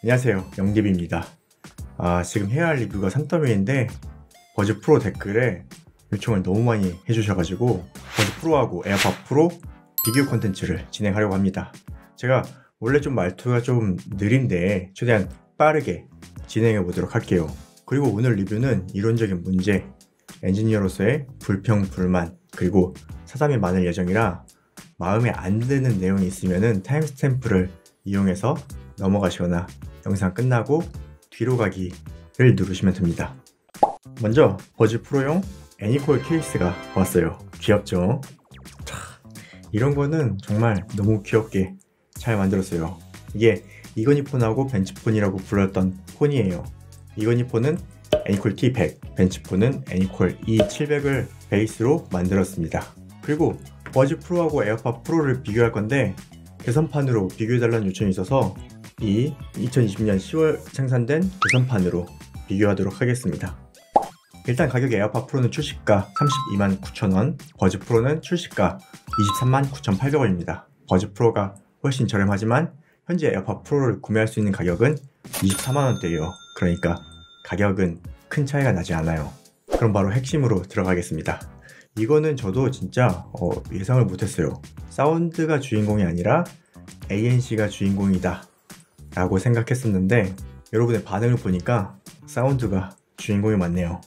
안녕하세요, 영디비입니다. 지금 해야 할 리뷰가 상더미인데 버즈 프로 댓글에 요청을 너무 많이 해주셔가지고 버즈 프로하고 에어팟 프로 비교 콘텐츠를 진행하려고 합니다. 제가 원래 좀 말투가 좀 느린데 최대한 빠르게 진행해 보도록 할게요. 그리고 오늘 리뷰는 이론적인 문제, 엔지니어로서의 불평, 불만, 그리고 사담이 많을 예정이라 마음에 안 드는 내용이 있으면 타임스탬프를 이용해서 넘어가시거나 영상 끝나고 뒤로 가기를 누르시면 됩니다. 먼저 버즈 프로용 애니콜 케이스가 왔어요. 귀엽죠? 이런 거는 정말 너무 귀엽게 잘 만들었어요. 이게 이거니폰하고 벤치폰이라고 불렀던 폰이에요. 이거니폰은 애니콜 T100, 벤치폰은 애니콜 E700을 베이스로 만들었습니다. 그리고 버즈 프로하고 에어팟 프로를 비교할 건데 개선판으로 비교해달라는 요청이 있어서 이 2020년 10월 생산된 개선판으로 비교하도록 하겠습니다. 일단 가격 에어팟 프로는 출시가 32만 9천원, 버즈 프로는 출시가 23만 9,800원입니다. 버즈 프로가 훨씬 저렴하지만 현재 에어팟 프로를 구매할 수 있는 가격은 24만원대예요. 그러니까 가격은 큰 차이가 나지 않아요. 그럼 바로 핵심으로 들어가겠습니다. 이거는 저도 진짜 예상을 못했어요. 사운드가 주인공이 아니라 ANC가 주인공이다 라고 생각했었는데 여러분의 반응을 보니까 사운드가 주인공이 맞네요.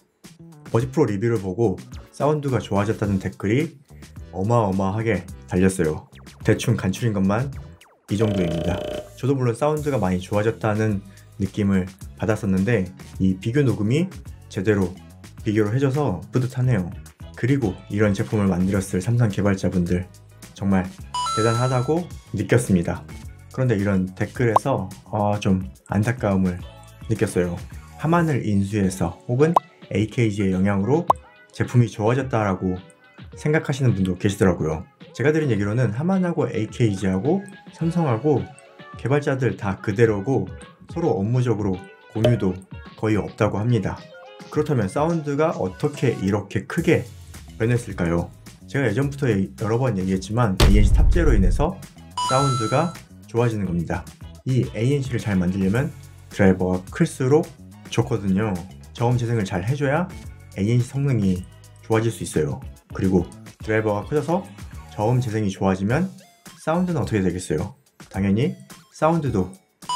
버즈 프로 리뷰를 보고 사운드가 좋아졌다는 댓글이 어마어마하게 달렸어요. 대충 간추린 것만 이 정도입니다. 저도 물론 사운드가 많이 좋아졌다는 느낌을 받았었는데 이 비교 녹음이 제대로 비교를 해줘서 뿌듯하네요. 그리고 이런 제품을 만들었을 삼성 개발자분들 정말 대단하다고 느꼈습니다. 그런데 이런 댓글에서 좀 안타까움을 느꼈어요. 하만을 인수해서 혹은 AKG의 영향으로 제품이 좋아졌다라고 생각하시는 분도 계시더라고요. 제가 들은 얘기로는 하만하고 AKG하고 삼성하고 개발자들 다 그대로고 서로 업무적으로 공유도 거의 없다고 합니다. 그렇다면 사운드가 어떻게 이렇게 크게 변했을까요? 제가 예전부터 여러 번 얘기했지만 ANC 탑재로 인해서 사운드가 좋아지는 겁니다. 이 ANC를 잘 만들려면 드라이버가 클수록 좋거든요. 저음 재생을 잘 해줘야 ANC 성능이 좋아질 수 있어요. 그리고 드라이버가 커져서 저음 재생이 좋아지면 사운드는 어떻게 되겠어요? 당연히 사운드도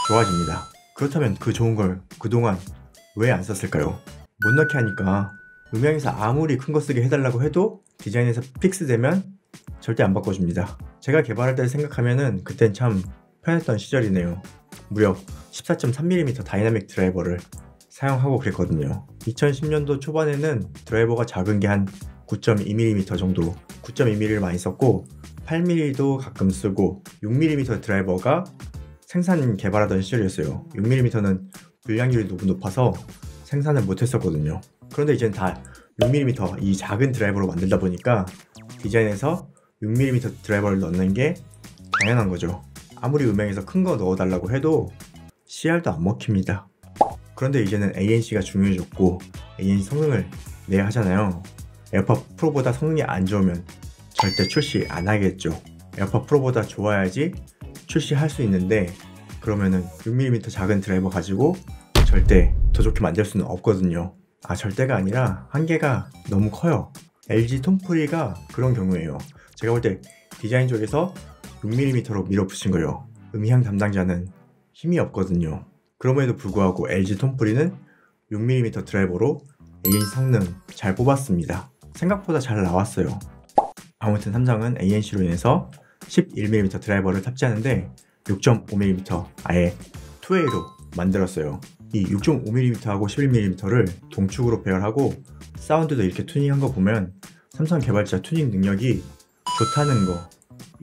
좋아집니다. 그렇다면 그 좋은 걸 그동안 왜 안 썼을까요? 못 넣게 하니까. 음향에서 아무리 큰 거 쓰게 해달라고 해도 디자인에서 픽스되면 절대 안 바꿔줍니다. 제가 개발할 때 생각하면은 그땐 참 편했던 시절이네요. 무려 14.3mm 다이나믹 드라이버를 사용하고 그랬거든요. 2010년도 초반에는 드라이버가 작은 게 한 9.2mm 정도, 9.2mm를 많이 썼고 8mm도 가끔 쓰고 6mm 드라이버가 생산 개발하던 시절이었어요. 6mm는 불량률이 너무 높아서 생산을 못했었거든요. 그런데 이제는 다 6mm 이 작은 드라이버로 만들다 보니까 디자인에서 6mm 드라이버를 넣는 게 당연한 거죠. 아무리 음향에서 큰 거 넣어달라고 해도 CR도 안 먹힙니다. 그런데 이제는 ANC가 중요해졌고 ANC 성능을 내야 하잖아요. 에어팟 프로보다 성능이 안 좋으면 절대 출시 안 하겠죠. 에어팟 프로보다 좋아야지 출시할 수 있는데 그러면은 6mm 작은 드라이버 가지고 절대 더 좋게 만들 수는 없거든요. 절대가 아니라 한계가 너무 커요. LG 톰프리가 그런 경우예요. 제가 볼 때 디자인 쪽에서 6mm로 밀어붙인 거예요. 음향 담당자는 힘이 없거든요. 그럼에도 불구하고 LG 톰프리는 6mm 드라이버로 ANC 성능 잘 뽑았습니다. 생각보다 잘 나왔어요. 아무튼 삼성은 ANC로 인해서 11mm 드라이버를 탑재하는데 6.5mm 아예 2A로 만들었어요. 이 6.5mm하고 11mm를 동축으로 배열하고 사운드도 이렇게 투닝한 거 보면 삼성 개발자 투닝 능력이 좋다는 거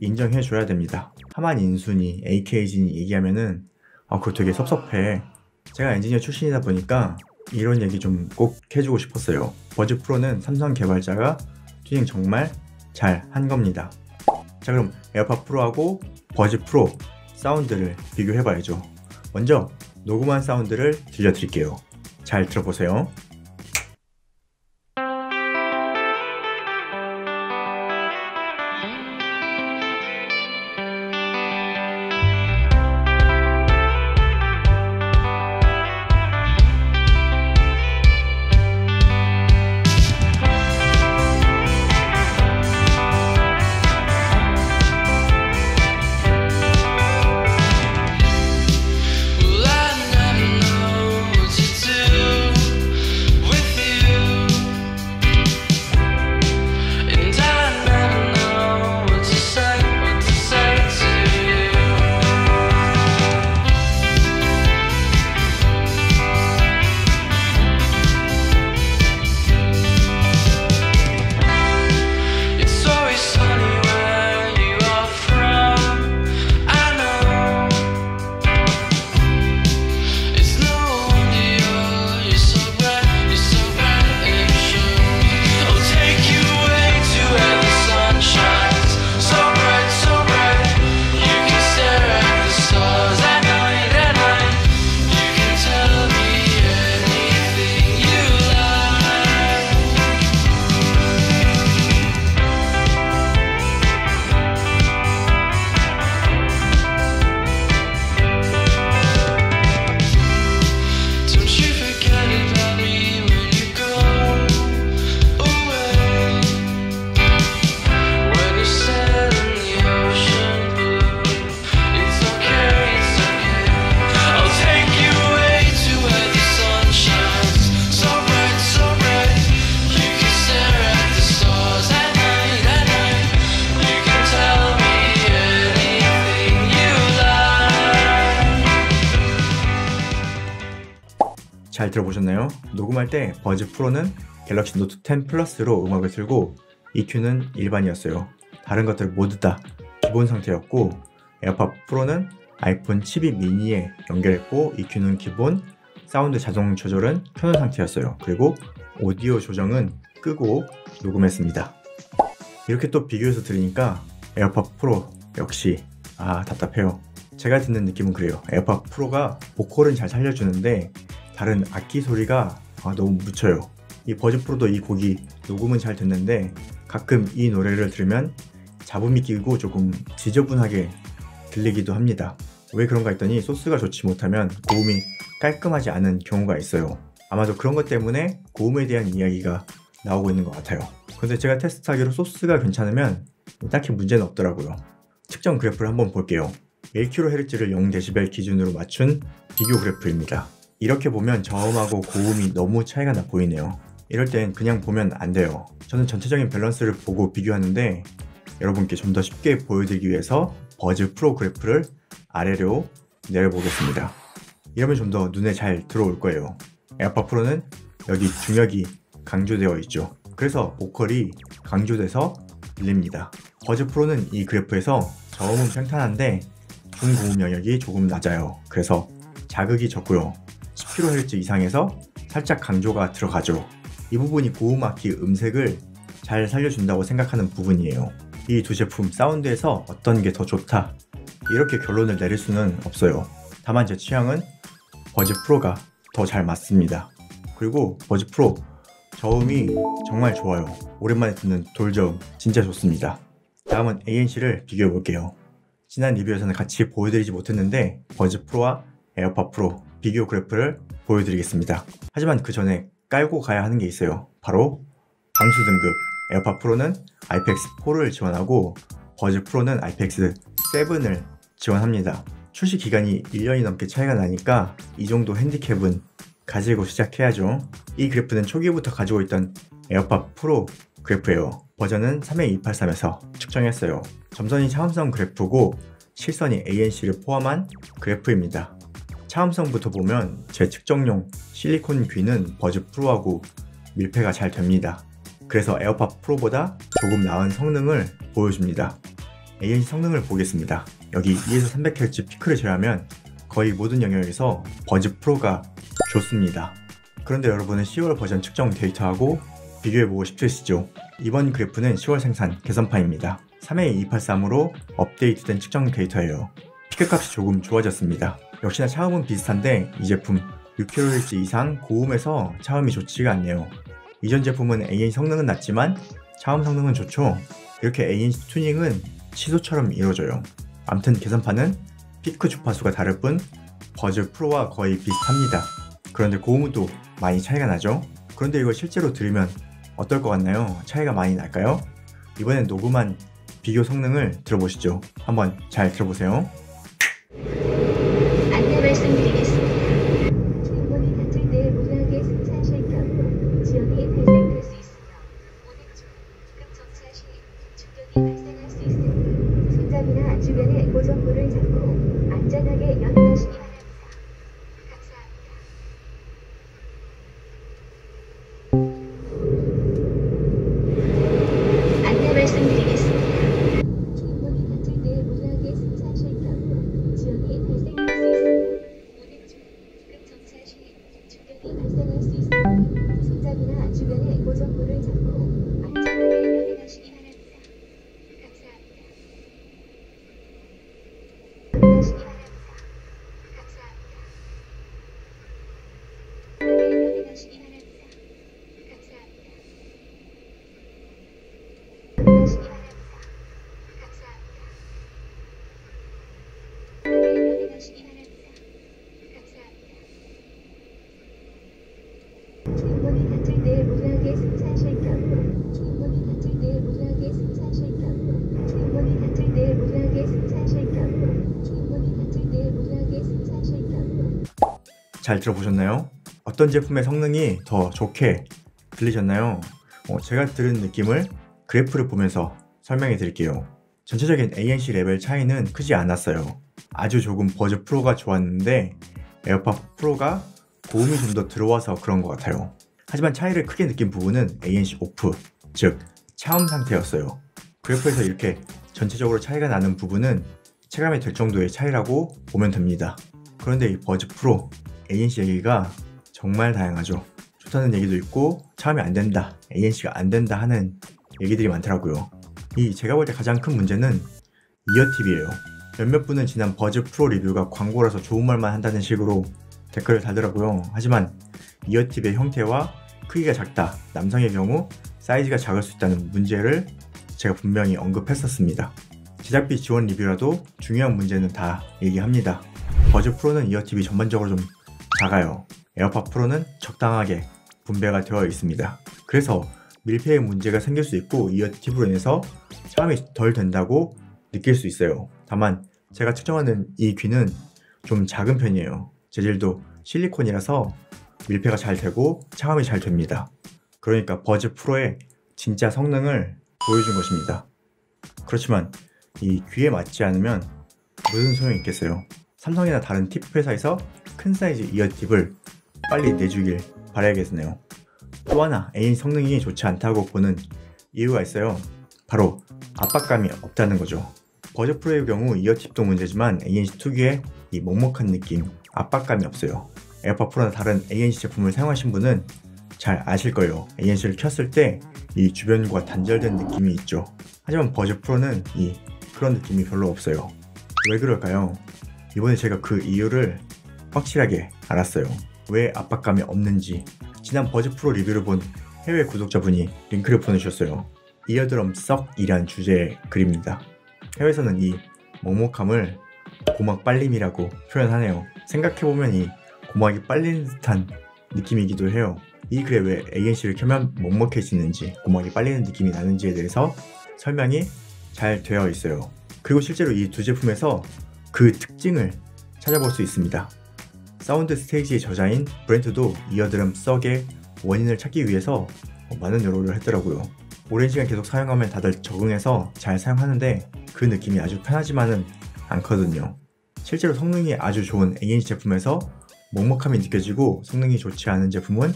인정해줘야 됩니다. 하만 인수니 AKG니 얘기하면은 그거 되게 섭섭해. 제가 엔지니어 출신이다 보니까 이런 얘기 좀 꼭 해주고 싶었어요. 버즈 프로는 삼성 개발자가 투닝 정말 잘 한 겁니다. 자, 그럼 에어팟 프로하고 버즈 프로 사운드를 비교해봐야죠. 먼저 녹음한 사운드를 들려드릴게요. 잘 들어보세요. 잘 들어보셨나요? 녹음할 때 버즈 프로는 갤럭시 노트 10 플러스로 음악을 틀고 EQ는 일반이었어요. 다른 것들 모두 다 기본 상태였고, 에어팟 프로는 아이폰 12 미니에 연결했고 EQ는 기본, 사운드 자동 조절은 켜놓은 상태였어요. 그리고 오디오 조정은 끄고 녹음했습니다. 이렇게 또 비교해서 들으니까 에어팟 프로 역시 답답해요. 제가 듣는 느낌은 그래요. 에어팟 프로가 보컬은 잘 살려주는데 다른 악기 소리가 너무 묻혀요. 이 버즈 프로도 이 곡이 녹음은 잘 됐는데 가끔 이 노래를 들으면 잡음이 끼고 조금 지저분하게 들리기도 합니다. 왜 그런가 했더니 소스가 좋지 못하면 고음이 깔끔하지 않은 경우가 있어요. 아마도 그런 것 때문에 고음에 대한 이야기가 나오고 있는 것 같아요. 근데 제가 테스트하기로 소스가 괜찮으면 딱히 문제는 없더라고요. 측정 그래프를 한번 볼게요. 1kHz를 0dB 기준으로 맞춘 비교 그래프입니다. 이렇게 보면 저음하고 고음이 너무 차이가 나 보이네요. 이럴 땐 그냥 보면 안 돼요. 저는 전체적인 밸런스를 보고 비교하는데 여러분께 좀 더 쉽게 보여드리기 위해서 버즈 프로 그래프를 아래로 내려보겠습니다. 이러면 좀 더 눈에 잘 들어올 거예요. 에어팟 프로는 여기 중역이 강조되어 있죠. 그래서 보컬이 강조돼서 들립니다. 버즈 프로는 이 그래프에서 저음은 평탄한데 중고음 영역이 조금 낮아요. 그래서 자극이 적고요. 10kHz 이상에서 살짝 강조가 들어가죠. 이 부분이 고음 악기 음색을 잘 살려준다고 생각하는 부분이에요. 이 두 제품 사운드에서 어떤 게 더 좋다, 이렇게 결론을 내릴 수는 없어요. 다만 제 취향은 버즈 프로가 더 잘 맞습니다. 그리고 버즈 프로 저음이 정말 좋아요. 오랜만에 듣는 돌저음 진짜 좋습니다. 다음은 ANC를 비교해 볼게요. 지난 리뷰에서는 같이 보여드리지 못했는데 버즈 프로와 에어팟 프로 비교 그래프를 보여드리겠습니다. 하지만 그 전에 깔고 가야 하는 게 있어요. 바로 방수 등급. 에어팟 프로는 IPX4를 지원하고 버즈 프로는 IPX7을 지원합니다. 출시 기간이 1년이 넘게 차이가 나니까 이 정도 핸디캡은 가지고 시작해야죠. 이 그래프는 초기부터 가지고 있던 에어팟 프로 그래프예요. 버전은 32283에서 측정했어요. 점선이 차음성 그래프고 실선이 ANC를 포함한 그래프입니다. 차음성부터 보면 제 측정용 실리콘 귀는 버즈 프로하고 밀폐가 잘 됩니다. 그래서 에어팟 프로보다 조금 나은 성능을 보여줍니다. ANC 성능을 보겠습니다. 여기 2에서 300Hz 피크를 제외하면 거의 모든 영역에서 버즈 프로가 좋습니다. 그런데 여러분은 10월 버전 측정 데이터하고 비교해보고 싶으시죠? 이번 그래프는 10월 생산 개선판입니다. 32283으로 업데이트된 측정 데이터예요. 피크값이 조금 좋아졌습니다. 역시나 차음은 비슷한데 이 제품 6kHz 이상 고음에서 차음이 좋지가 않네요. 이전 제품은 ANC 성능은 낮지만 차음 성능은 좋죠. 이렇게 ANC 튜닝은 시소처럼 이루어져요. 암튼 개선판은 피크 주파수가 다를 뿐 버즈 프로와 거의 비슷합니다. 그런데 고음은 또 많이 차이가 나죠. 그런데 이걸 실제로 들으면 어떨 것 같나요? 차이가 많이 날까요? 이번엔 녹음한 비교 성능을 들어보시죠. 한번 잘 들어보세요. 안내 말씀드리겠습니다. 주인공이 다툴 때 무리하게 승차하실 경우 지연이 발생할 수 있으며 운행 중 급정차 시 충격이 발생할 수 있으니 손잡이나 주변의 고정부를 잡고 안전하게 연행하시기 바랍니다. 감사합니다. 안내 말씀드리겠습니다. 주인공이 다툴 때 무리하게 승차하실 경우 지연이 발생할 수 있으며 운행 중 급정차 시 충격이 발생할 수 있으니 손잡이나 주변의 고정부를 잡고 안전하게 연행하시기 바랍니다. 감사합니다. 연행하시기 바랍니다. 감사합니다. 연행하시기 바랍니다. 감사합니다. 연행하시기 바랍니다. 감사합니다. 연행하시기 바랍니다. 감사합니다. 주인공이 다툴 때 무리하게 승차하실 경우 주인공이 다툴 때 무리하게 승차하실 경우 주인공이 다툴 때 무리하게 승차하실 경우 주인공이 다툴 때 무리하게 승차하실 경우 잘 들어보셨나요? 어떤 제품의 성능이 더 좋게 들리셨나요? 제가 들은 느낌을 그래프를 보면서 설명해 드릴게요. 전체적인 ANC 레벨 차이는 크지 않았어요. 아주 조금 버즈 프로가 좋았는데 에어팟 프로가 고음이 좀 더 들어와서 그런 것 같아요. 하지만 차이를 크게 느낀 부분은 ANC 오프, 즉 차음 상태였어요. 그래프에서 이렇게 전체적으로 차이가 나는 부분은 체감이 될 정도의 차이라고 보면 됩니다. 그런데 이 버즈 프로 ANC 얘기가 정말 다양하죠. 좋다는 얘기도 있고 차음이 안 된다, ANC가 안 된다 하는 얘기들이 많더라고요. 제가 볼 때 가장 큰 문제는 이어팁이에요. 몇몇 분은 지난 버즈 프로 리뷰가 광고라서 좋은 말만 한다는 식으로 댓글을 달더라고요. 하지만 이어팁의 형태와 크기가 작다, 남성의 경우 사이즈가 작을 수 있다는 문제를 제가 분명히 언급했었습니다. 제작비 지원 리뷰라도 중요한 문제는 다 얘기합니다. 버즈 프로는 이어팁이 전반적으로 좀 작아요. 에어팟 프로는 적당하게 분배가 되어 있습니다. 그래서 밀폐의 문제가 생길 수 있고 이어팁으로 인해서 차음이 덜 된다고 느낄 수 있어요. 다만 제가 측정하는 이 귀는 좀 작은 편이에요. 재질도 실리콘이라서 밀폐가 잘 되고 차음이 잘 됩니다. 그러니까 버즈 프로의 진짜 성능을 보여준 것입니다. 그렇지만 이 귀에 맞지 않으면 무슨 소용이 있겠어요. 삼성이나 다른 팁 회사에서 큰 사이즈 이어팁을 빨리 내주길 바라야겠네요. 또 하나 ANC 성능이 좋지 않다고 보는 이유가 있어요. 바로 압박감이 없다는 거죠. 버즈 프로의 경우 이어팁도 문제지만 ANC 특유의 이 먹먹한 느낌, 압박감이 없어요. 에어팟 프로나 다른 ANC 제품을 사용하신 분은 잘 아실 거예요. ANC를 켰을 때 이 주변과 단절된 느낌이 있죠. 하지만 버즈 프로는 그런 느낌이 별로 없어요. 왜 그럴까요? 이번에 제가 그 이유를 확실하게 알았어요. 왜 압박감이 없는지. 지난 버즈 프로 리뷰를 본 해외 구독자분이 링크를 보내주셨어요. 이어드럼 썩이란 주제의 글입니다. 해외에서는 이 먹먹함을 고막 빨림이라고 표현하네요. 생각해보면 이 고막이 빨리는 듯한 느낌이기도 해요. 이 글에 왜 ANC를 켜면 먹먹해지는지, 고막이 빨리는 느낌이 나는지에 대해서 설명이 잘 되어 있어요. 그리고 실제로 이 두 제품에서 그 특징을 찾아볼 수 있습니다. 사운드 스테이지의 저자인 브렌트도 이어드럼 썩의 원인을 찾기 위해서 많은 노력을 했더라고요. 오랜 시간 계속 사용하면 다들 적응해서 잘 사용하는데 그 느낌이 아주 편하지만은 않거든요. 실제로 성능이 아주 좋은 ANC 제품에서 먹먹함이 느껴지고 성능이 좋지 않은 제품은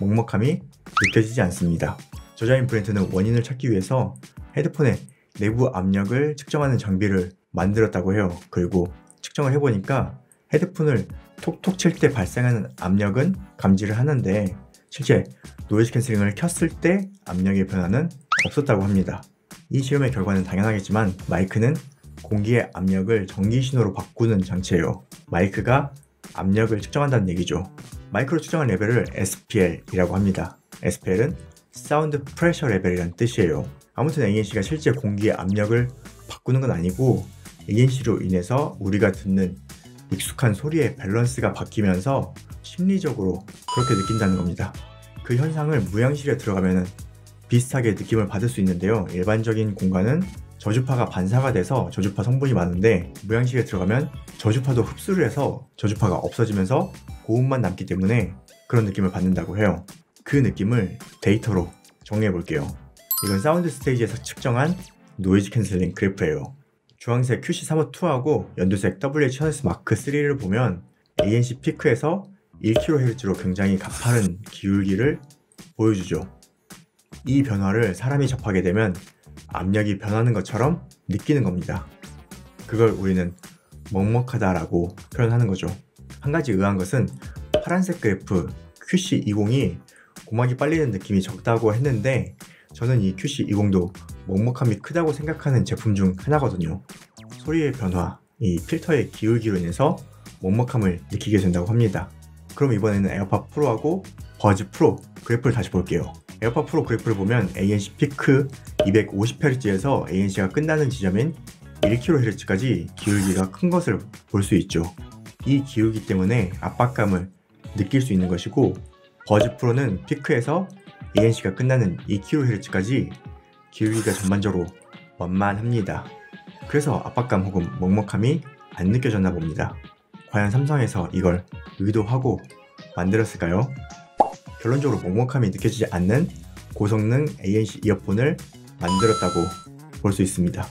먹먹함이 느껴지지 않습니다. 저자인 브렌트는 원인을 찾기 위해서 헤드폰의 내부 압력을 측정하는 장비를 만들었다고 해요. 그리고 측정을 해보니까 헤드폰을 톡톡 칠 때 발생하는 압력은 감지를 하는데 실제 노이즈 캔슬링을 켰을 때 압력의 변화는 없었다고 합니다. 이 실험의 결과는 당연하겠지만 마이크는 공기의 압력을 전기 신호로 바꾸는 장치예요. 마이크가 압력을 측정한다는 얘기죠. 마이크로 측정한 레벨을 SPL이라고 합니다. SPL은 사운드 프레셔 레벨이란 뜻이에요. 아무튼 ANC가 실제 공기의 압력을 바꾸는 건 아니고 ANC로 인해서 우리가 듣는 익숙한 소리의 밸런스가 바뀌면서 심리적으로 그렇게 느낀다는 겁니다. 그 현상을 무향실에 들어가면 비슷하게 느낌을 받을 수 있는데요. 일반적인 공간은 저주파가 반사가 돼서 저주파 성분이 많은데 무향실에 들어가면 저주파도 흡수를 해서 저주파가 없어지면서 고음만 남기 때문에 그런 느낌을 받는다고 해요. 그 느낌을 데이터로 정리해 볼게요. 이건 사운드 스테이지에서 측정한 노이즈 캔슬링 그래프예요. 주황색 QC35-2하고 연두색 WH-1S 마크3를 보면 ANC 피크에서 1kHz로 굉장히 가파른 기울기를 보여주죠. 이 변화를 사람이 접하게 되면 압력이 변하는 것처럼 느끼는 겁니다. 그걸 우리는 먹먹하다라고 표현하는 거죠. 한 가지 의아한 것은 파란색 그래프 QC20이 고막이 빨리는 느낌이 적다고 했는데 저는 이 QC20도 먹먹함이 크다고 생각하는 제품 중 하나거든요. 소리의 변화, 이 필터의 기울기로 인해서 먹먹함을 느끼게 된다고 합니다. 그럼 이번에는 에어팟 프로하고 버즈 프로 그래프를 다시 볼게요. 에어팟 프로 그래프를 보면 ANC 피크 250Hz에서 ANC가 끝나는 지점인 1kHz까지 기울기가 큰 것을 볼 수 있죠. 이 기울기 때문에 압박감을 느낄 수 있는 것이고 버즈 프로는 피크에서 ANC가 끝나는 2kHz까지 기울기가 전반적으로 완만합니다. 그래서 압박감 혹은 먹먹함이 안 느껴졌나 봅니다. 과연 삼성에서 이걸 의도하고 만들었을까요? 결론적으로 먹먹함이 느껴지지 않는 고성능 ANC 이어폰을 만들었다고 볼 수 있습니다.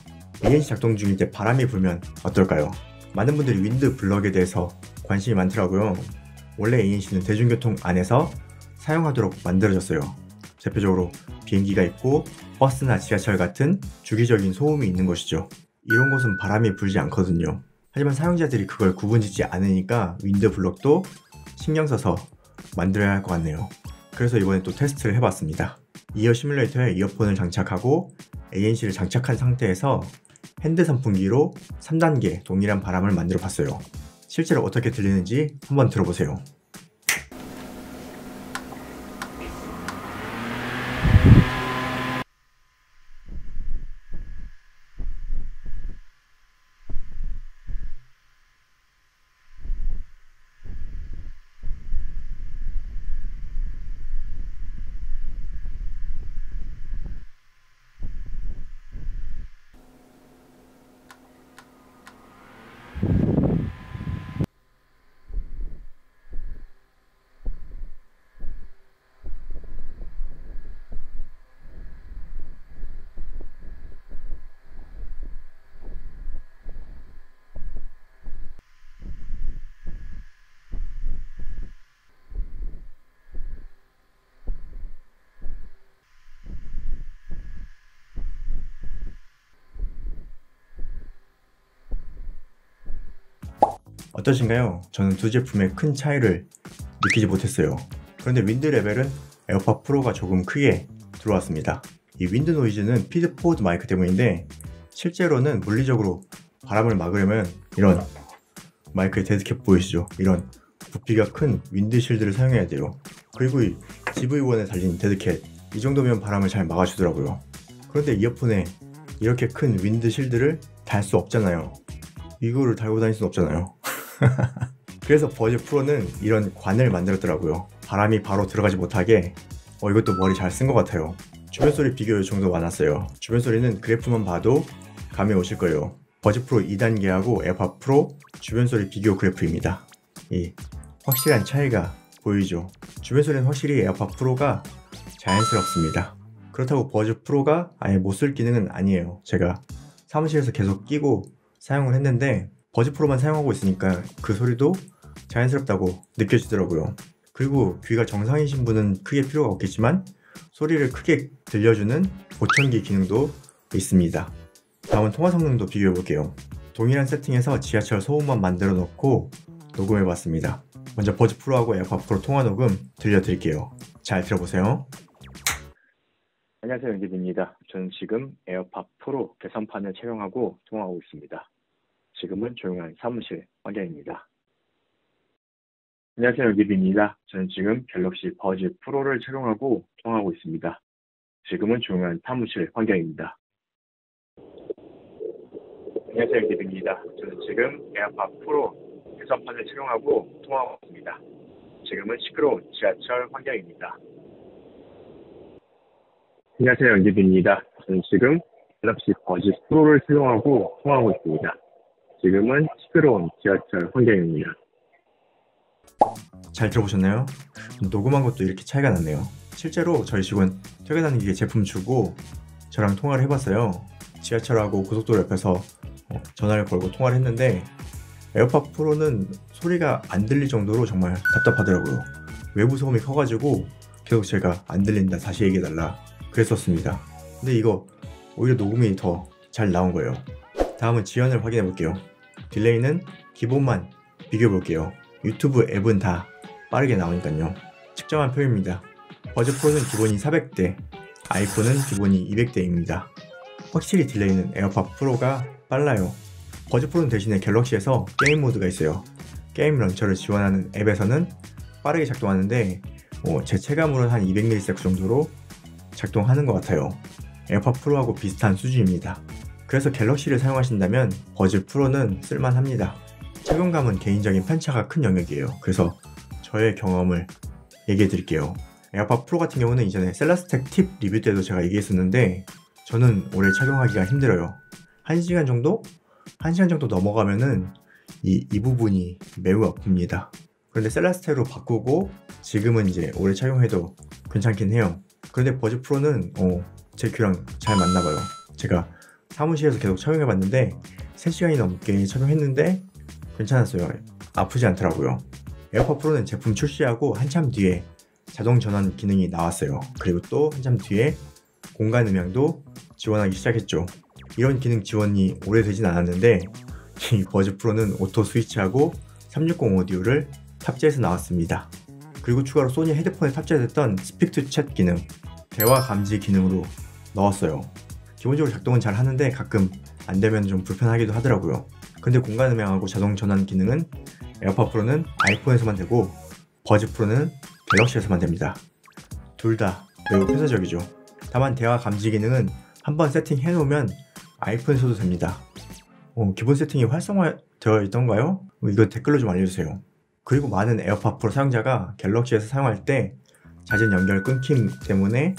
ANC 작동 중일 때 바람이 불면 어떨까요? 많은 분들이 윈드 블럭에 대해서 관심이 많더라고요. 원래 ANC는 대중교통 안에서 사용하도록 만들어졌어요. 대표적으로 비행기가 있고 버스나 지하철 같은 주기적인 소음이 있는 것이죠. 이런 곳은 바람이 불지 않거든요. 하지만 사용자들이 그걸 구분짓지 않으니까 윈드 블럭도 신경 써서 만들어야 할 것 같네요. 그래서 이번에 또 테스트를 해봤습니다. 이어 시뮬레이터에 이어폰을 장착하고 ANC를 장착한 상태에서 핸드 선풍기로 3단계 동일한 바람을 만들어 봤어요. 실제로 어떻게 들리는지 한번 들어보세요. 어떠신가요? 저는 두 제품의 큰 차이를 느끼지 못했어요. 그런데 윈드 레벨은 에어팟 프로가 조금 크게 들어왔습니다. 이 윈드 노이즈는 피드 포워드 마이크 때문인데 실제로는 물리적으로 바람을 막으려면 이런 마이크의 데드캡 보이시죠? 이런 부피가 큰 윈드 실드를 사용해야 돼요. 그리고 이 GV1에 달린 데드캡 이 정도면 바람을 잘 막아주더라고요. 그런데 이어폰에 이렇게 큰 윈드 실드를 달 수 없잖아요. 이거를 달고 다닐 수는 없잖아요. 그래서 버즈 프로는 이런 관을 만들었더라고요. 바람이 바로 들어가지 못하게. 이것도 머리 잘 쓴 것 같아요. 주변 소리 비교 요청도 많았어요. 주변 소리는 그래프만 봐도 감이 오실 거예요. 버즈 프로 2단계하고 에어팟 프로 주변 소리 비교 그래프입니다. 이 확실한 차이가 보이죠. 주변 소리는 확실히 에어팟 프로가 자연스럽습니다. 그렇다고 버즈 프로가 아예 못 쓸 기능은 아니에요. 제가 사무실에서 계속 끼고 사용을 했는데 버즈 프로만 사용하고 있으니까 그 소리도 자연스럽다고 느껴지더라고요. 그리고 귀가 정상이신 분은 크게 필요가 없겠지만 소리를 크게 들려주는 보청기 기능도 있습니다. 다음은 통화 성능도 비교해 볼게요. 동일한 세팅에서 지하철 소음만 만들어 놓고 녹음해 봤습니다. 먼저 버즈 프로하고 에어팟 프로 통화 녹음 들려드릴게요. 잘 들어보세요. 안녕하세요, 연기입니다. 저는 지금 에어팟 프로 개선판을 촬영하고 통화하고 있습니다. 지금은 조용한 사무실 환경입니다. 안녕하세요, 연기입니다. 저는 지금 갤럭시 버즈 프로를 촬영하고 통화하고 있습니다. 지금은 조용한 사무실 환경입니다. 안녕하세요, 연기입니다. 저는 지금 에어팟 프로 개선판을 촬영하고 통화하고 있습니다. 지금은 시끄러운 지하철 환경입니다. 안녕하세요, 연기입니다. 저는 지금 갤럭시 버즈 프로를 촬영하고 통화하고 있습니다. 지금은 시끄러운 지하철 환경입니다. 잘 들어보셨나요? 녹음한 것도 이렇게 차이가 났네요. 실제로 저희 직원 퇴근하는 길에 제품 주고 저랑 통화를 해봤어요. 지하철하고 고속도로 옆에서 전화를 걸고 통화를 했는데 에어팟 프로는 소리가 안 들릴 정도로 정말 답답하더라고요. 외부 소음이 커가지고 계속 제가 안 들린다, 다시 얘기해달라 그랬었습니다. 근데 이거 오히려 녹음이 더 잘 나온 거예요. 다음은 지연을 확인해 볼게요. 딜레이는 기본만 비교해 볼게요. 유튜브 앱은 다 빠르게 나오니까요. 측정한 표입니다. 버즈 프로는 기본이 400대, 아이폰은 기본이 200대입니다. 확실히 딜레이는 에어팟 프로가 빨라요. 버즈 프로는 대신에 갤럭시에서 게임 모드가 있어요. 게임 런처를 지원하는 앱에서는 빠르게 작동하는데 제 체감으로는 한 200ms 정도로 작동하는 것 같아요. 에어팟 프로하고 비슷한 수준입니다. 그래서 갤럭시를 사용하신다면 버즈 프로는 쓸만합니다. 착용감은 개인적인 편차가 큰 영역이에요. 그래서 저의 경험을 얘기해 드릴게요. 에어팟 프로 같은 경우는 이전에 셀라스텍 팁 리뷰 때도 제가 얘기했었는데 저는 오래 착용하기가 힘들어요. 1시간 정도 넘어가면은 이 부분이 매우 아픕니다. 그런데 셀라스텍으로 바꾸고 지금은 이제 오래 착용해도 괜찮긴 해요. 그런데 버즈 프로는 제 귀랑 잘 맞나봐요. 제가 사무실에서 계속 착용해봤는데 3시간이 넘게 착용했는데 괜찮았어요. 아프지 않더라고요. 에어팟 프로는 제품 출시하고 한참 뒤에 자동 전원 기능이 나왔어요. 그리고 또 한참 뒤에 공간 음향도 지원하기 시작했죠. 이런 기능 지원이 오래되진 않았는데 이 버즈 프로는 오토 스위치하고 360 오디오를 탑재해서 나왔습니다. 그리고 추가로 소니 헤드폰에 탑재됐던 스픽 투 챗 기능, 대화 감지 기능으로 넣었어요. 기본적으로 작동은 잘 하는데 가끔 안되면 좀 불편하기도 하더라고요. 근데 공간 음향하고 자동 전환 기능은 에어팟 프로는 아이폰에서만 되고 버즈 프로는 갤럭시에서만 됩니다. 둘 다 매우 필수적이죠. 다만 대화 감지 기능은 한번 세팅해 놓으면 아이폰에서도 됩니다. 기본 세팅이 활성화되어 있던가요? 이거 댓글로 좀 알려주세요. 그리고 많은 에어팟 프로 사용자가 갤럭시에서 사용할 때 잦은 연결 끊김 때문에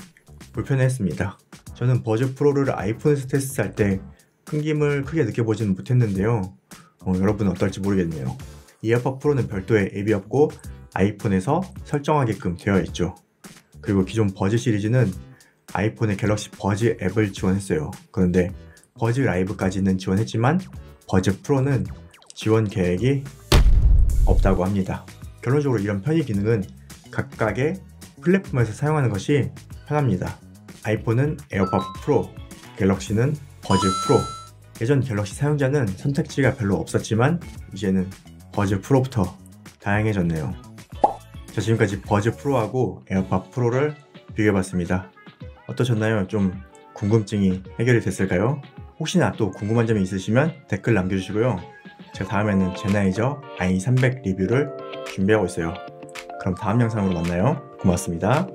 불편해했습니다. 저는 버즈 프로를 아이폰에서 테스트할 때 끊김을 크게 느껴보지는 못했는데요. 여러분은 어떨지 모르겠네요. 이 에어팟 프로는 별도의 앱이 없고 아이폰에서 설정하게끔 되어 있죠. 그리고 기존 버즈 시리즈는 아이폰의 갤럭시 버즈 앱을 지원했어요. 그런데 버즈 라이브까지는 지원했지만 버즈 프로는 지원 계획이 없다고 합니다. 결론적으로 이런 편의 기능은 각각의 플랫폼에서 사용하는 것이 편합니다. 아이폰은 에어팟 프로, 갤럭시는 버즈 프로. 예전 갤럭시 사용자는 선택지가 별로 없었지만 이제는 버즈 프로부터 다양해졌네요. 자, 지금까지 버즈 프로하고 에어팟 프로를 비교해봤습니다. 어떠셨나요? 좀 궁금증이 해결이 됐을까요? 혹시나 또 궁금한 점이 있으시면 댓글 남겨주시고요. 제가 다음에는 제나이저 i300 리뷰를 준비하고 있어요. 그럼 다음 영상으로 만나요. 고맙습니다.